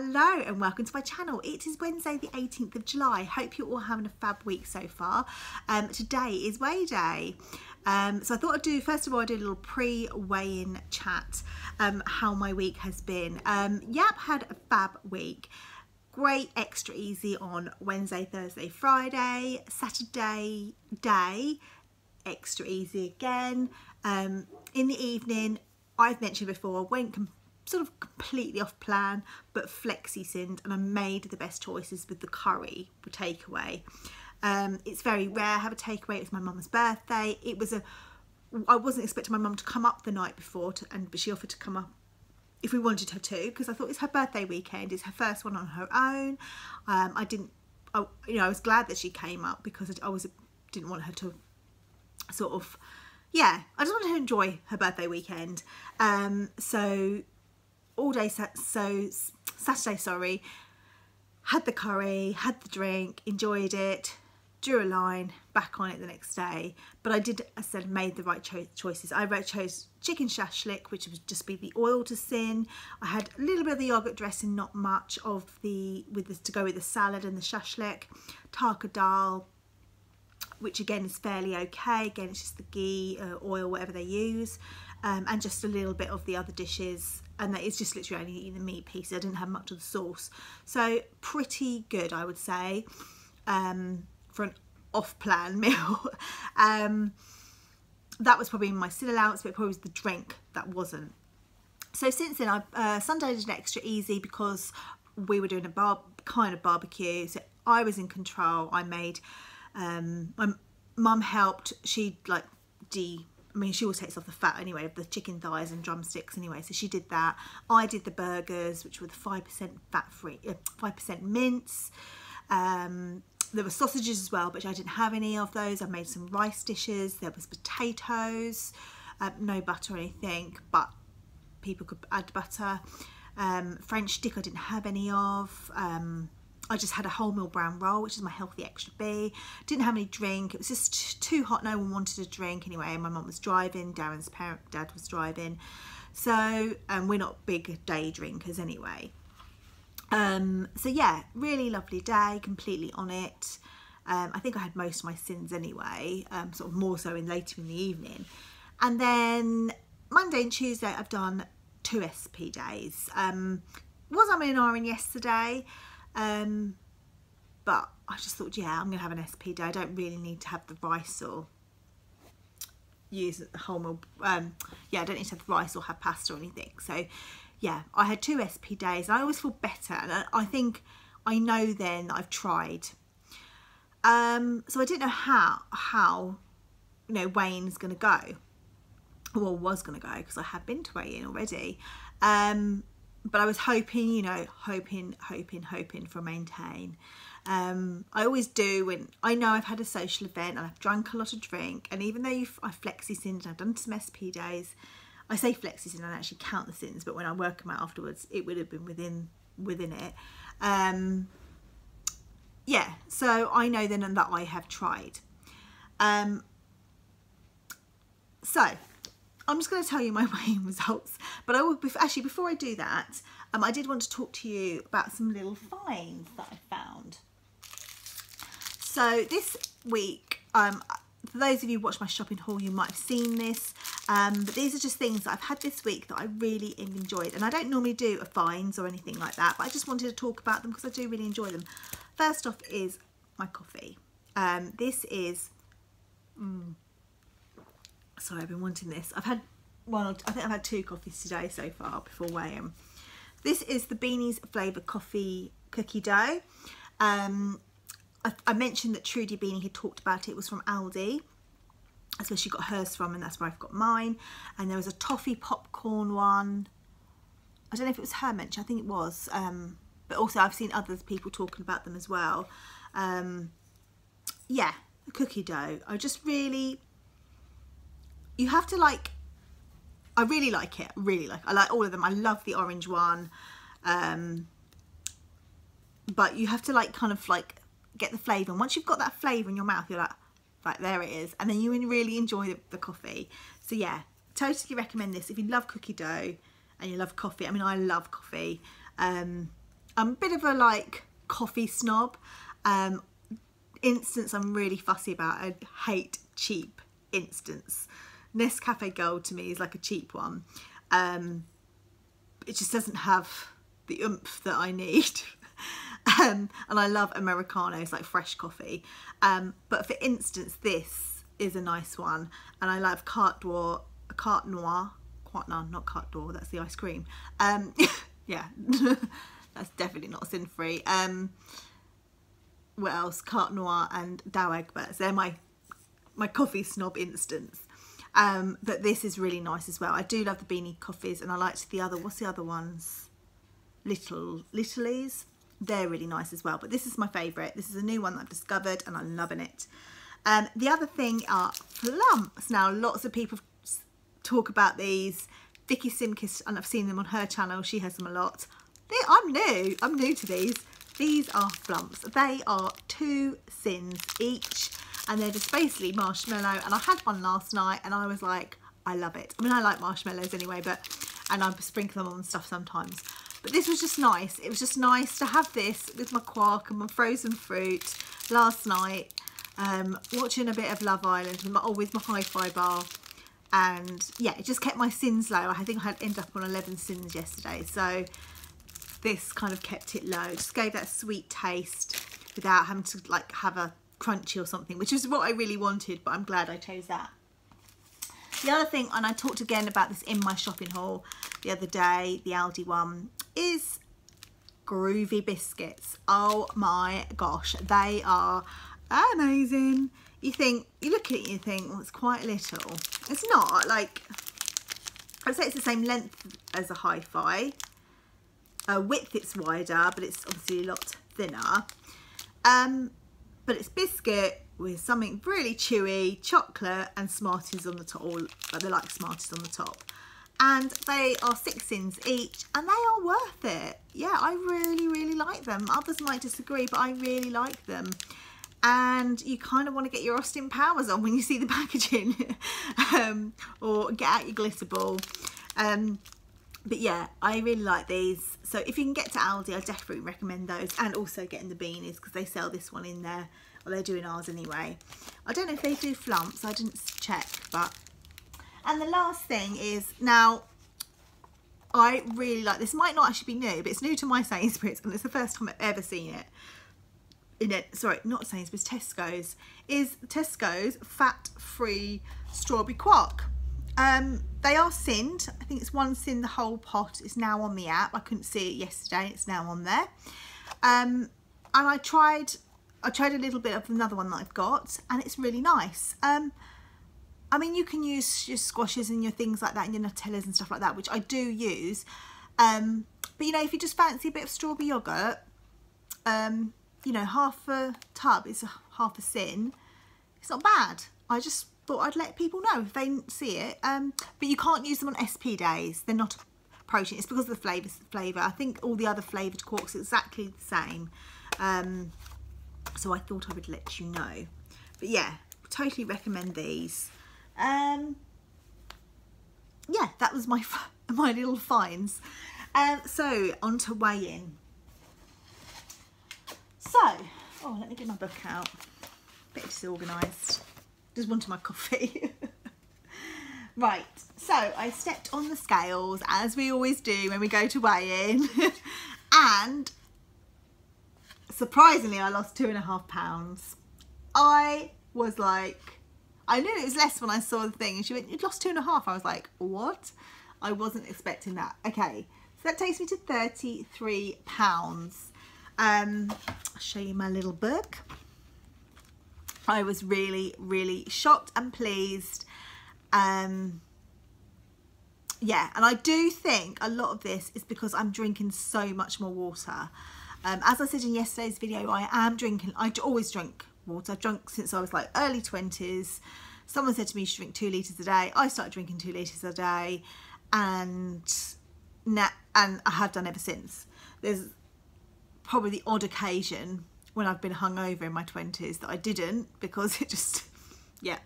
Hello and welcome to my channel. It is Wednesday the 18th of July. Hope you're all having a fab week so far. Today is weigh day. So I thought I'd do, first of all, I'd do a little pre-weigh-in chat, how my week has been. Yep, had a fab week. Great, extra easy on Wednesday, Thursday, Friday. Saturday day, extra easy again. In the evening, I've mentioned before, went sort of completely off plan, but flexi-sinned, and I made the best choices with the curry for takeaway. It's very rare I have a takeaway. It was my mum's birthday. I wasn't expecting my mum to come up the night before, but she offered to come up if we wanted her to, because I thought it's her birthday weekend. It's her first one on her own. I was glad that she came up because didn't want her to sort of, yeah, I just wanted her to enjoy her birthday weekend. So all day, Saturday, had the curry, had the drink, enjoyed it, drew a line, back on it the next day. But I said, made the right choices. I chose chicken shashlik, which would just be the oil to sin. I had a little bit of the yogurt dressing, not much of to go with the salad and the shashlik. Tarka dal, which again is fairly okay. Again, it's just the ghee, oil, whatever they use, and just a little bit of the other dishes. And that is just literally only eating the meat pieces. I didn't have much of the sauce. So pretty good, I would say, for an off-plan meal. That was probably my sin allowance, but it probably was the drink that wasn't. So since then, Sunday did an extra easy because we were doing a kind of barbecue. So I was in control. I made, my mum helped. She she always takes off the fat anyway of the chicken thighs and drumsticks anyway, so she did that. I did the burgers, which were the 5% fat-free, 5% mince. There were sausages as well, but I didn't have any of those. I made some rice dishes. There was potatoes, no butter or anything, but people could add butter. French stick I didn't have any of. I just had a wholemeal brown roll, which is my healthy extra B. Didn't have any drink. It was just too hot. No one wanted a drink anyway. My mum was driving. Darren's dad was driving. So, we're not big day drinkers anyway. So yeah, really lovely day. Completely on it. I think I had most of my sins anyway. Sort of more so later in the evening. And then Monday and Tuesday I've done 2 SP days. Was I in RN yesterday? But I just thought, yeah, I'm gonna have an SP day. I don't really need to have the rice or use the wholemeal. Yeah, I don't need to have the rice or have pasta or anything. So yeah, I had 2 SP days. And I always feel better, and I think I know then that I've tried. So I didn't know how weighing is gonna go, or was gonna go, because I have been to weigh in already. But I was hoping, hoping for a maintain. I always do when I know I've had a social event and I've drunk a lot of drink, and even though I've flexi-sinned and I've done some SP days, I say flexi-sin, I don't actually count the sins, but when I work them out afterwards, it would have been within it. Yeah, so I know then that I have tried. So I'm just going to tell you my weighing results, but actually before I do that, I did want to talk to you about some little finds that I found. So this week, for those of you who watch my shopping haul, you might have seen this, but these are just things that I've had this week that I really enjoyed, and I don't normally do a finds or anything like that, but I just wanted to talk about them because I do really enjoy them. First off is my coffee. This is, sorry, I've been wanting this. I think I've had 2 coffees today so far before weighing. This is the Beanies Flavour Coffee Cookie Dough. I mentioned that Trudy Beanie had talked about it. It was from Aldi. That's where she got hers from, and that's where I've got mine. And there was a toffee popcorn one. I don't know if it was her mention. I think it was. But also I've seen other people talking about them as well. Yeah, the cookie dough. I just really... You have to like... I really like it. I like all of them. I love the orange one. But you have to get the flavour. And once you've got that flavour in your mouth, you're like, right, there it is. And then you really enjoy the coffee. So yeah, totally recommend this. If you love cookie dough and you love coffee, I mean, I love coffee. I'm a bit of a like coffee snob. Instants I'm really fussy about. I hate cheap instants. Nescafe Gold to me is like a cheap one. It just doesn't have the oomph that I need. And I love Americanos, like fresh coffee. But for instance, this is a nice one. And I love Carte Noire, not Carte Noire, that's the ice cream. Yeah, that's definitely not sin-free. What else? Carte Noire and Dow Egberts. They're my coffee snob instants. But this is really nice as well. I do love the beanie coffees, and I liked the other, what's the other ones? Little's. They're really nice as well, but this is my favourite. This is a new one that I've discovered and I'm loving it. The other thing are Flumps. Now, lots of people talk about these. Vicky Simkis, and I've seen them on her channel. She has them a lot. I'm new to these. These are Flumps. They are 2 sins each, and they're just basically marshmallow. And I had one last night and I was like, I love it. I mean, I like marshmallows anyway, and I sprinkle them on stuff sometimes. But this was just nice. It was just nice to have this with my quark and my frozen fruit last night, watching a bit of Love Island with my hi-fi bar. And yeah, it just kept my sins low. I think I had ended up on 11 sins yesterday. So this kind of kept it low. Just gave that sweet taste without having to like have a crunchy or something, which is what I really wanted, but I'm glad I chose that. The other thing, and I talked again about this in my shopping haul the other day, the Aldi one, is Groovy biscuits. Oh my gosh, they are amazing. You look at it and you think, well, it's quite little. It's not, like, I'd say it's the same length as a hi-fi. Width it's wider, but it's obviously a lot thinner. But it's biscuit with something really chewy, chocolate and Smarties on the top, or they're like Smarties on the top. And they are 6 sins each, and they are worth it. Yeah, I really like them. Others might disagree, but I really like them. And you kind of want to get your Austin Powers on when you see the packaging, or get out your glitter ball. But yeah, I really like these. So if you can get to Aldi, I definitely recommend those, and also getting the beanies because they sell this one in there. Well, they're doing ours anyway. I don't know if they do Flumps, I didn't check, but. And the last thing is, now, I really like this. Might not actually be new, but it's new to my Sainsbury's, and it's the first time I've ever seen it. Sorry, not Sainsbury's, Tesco's. Is Tesco's fat-free strawberry quark. They are sinned. I think it's 1 sin the whole pot. It's now on the app. I couldn't see it yesterday. It's now on there. And I tried a little bit of another one that I've got, and it's really nice. I mean, you can use your squashes and your things like that, and your Nutellas and stuff like that, which I do use. But you know, if you just fancy a bit of strawberry yoghurt, you know, half a tub is half a sin. It's not bad. I just thought I'd let people know if they see it. But you can't use them on SP days. They're not protein. It's because of the flavour. I think all the other flavoured quarks are exactly the same. So I thought I would let you know. But yeah, totally recommend these. Yeah, that was my little finds. So on to weigh-in. So, oh, let me get my book out. Bit disorganised. Just wanted my coffee. Right, so I stepped on the scales as we always do when we go to weigh-in, and surprisingly I lost 2.5 pounds. I was like, I knew it was less when I saw the thing, and she went, "You lost 2.5." I was like, what? I wasn't expecting that. Okay, so that takes me to 33 pounds. I'll show you my little book. I was really shocked and pleased. Yeah, and I do think a lot of this is because I'm drinking so much more water. As I said in yesterday's video, I always drink water. I've drunk since I was like early 20s. Someone said to me you should drink 2 litres a day. I started drinking 2 litres a day, and I have done ever since. There's probably the odd occasion when I've been hungover in my 20s that I didn't, because it just, yeah,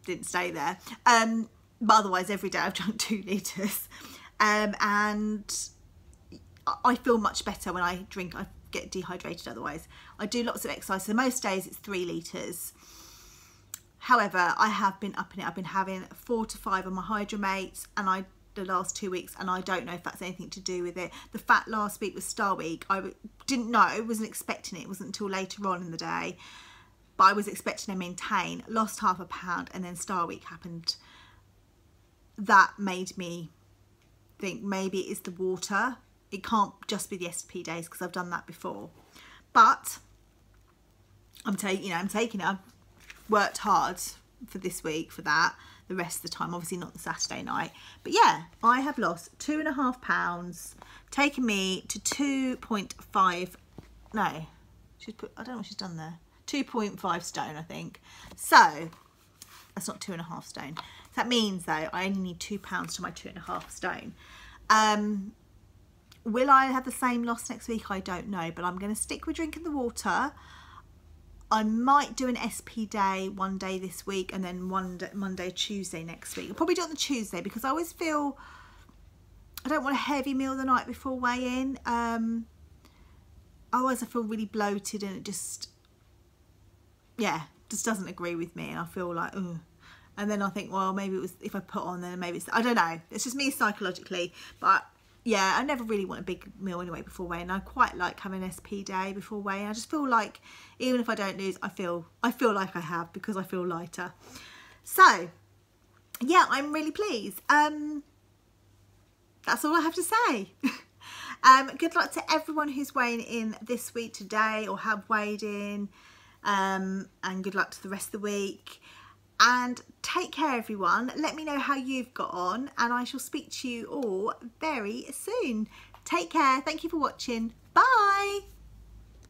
didn't stay there. But otherwise every day I've drunk 2 litres. And I feel much better when I drink. I get dehydrated otherwise. I do lots of exercise, so most days it's 3 litres. However, I have been upping it. I've been having 4 to 5 on my Hydromates, and the last 2 weeks, and I don't know if that's anything to do with it. The fact last week was Star Week, I didn't know, wasn't expecting it. It wasn't until later on in the day, but I was expecting to maintain. Lost half a pound, and then Star Week happened. That made me think maybe it is the water. It can't just be the SP days, because I've done that before. But I'm taking it. I've worked hard for this week for that. The rest of the time, obviously not the Saturday night. But yeah, I have lost 2.5 pounds, taking me to 2.5. No, she's put. I don't know what she's done there. 2.5 stone, I think. So that's not 2.5 stone. So that means though I only need £2 to my 2.5 stone. Will I have the same loss next week? I don't know, but I'm going to stick with drinking the water. I might do an SP day one day this week, and then one day, Monday, Tuesday next week. I'll probably do it on the Tuesday, because I always feel I don't want a heavy meal the night before weigh-in. Otherwise I feel really bloated, and it just doesn't agree with me, and I feel like, ugh. And then I think, well, maybe it was, if I put on, then maybe it's, I don't know. It's just me psychologically, but yeah, I never really want a big meal anyway before weigh-in. I quite like having an SP day before weigh-in. I just feel like even if I don't lose, I feel like I have, because I feel lighter. So yeah, I'm really pleased. That's all I have to say. Good luck to everyone who's weighing in this week today, or have weighed in, and good luck to the rest of the week. And take care, everyone. Let me know how you've got on, and I shall speak to you all very soon. Take care. Thank you for watching. Bye.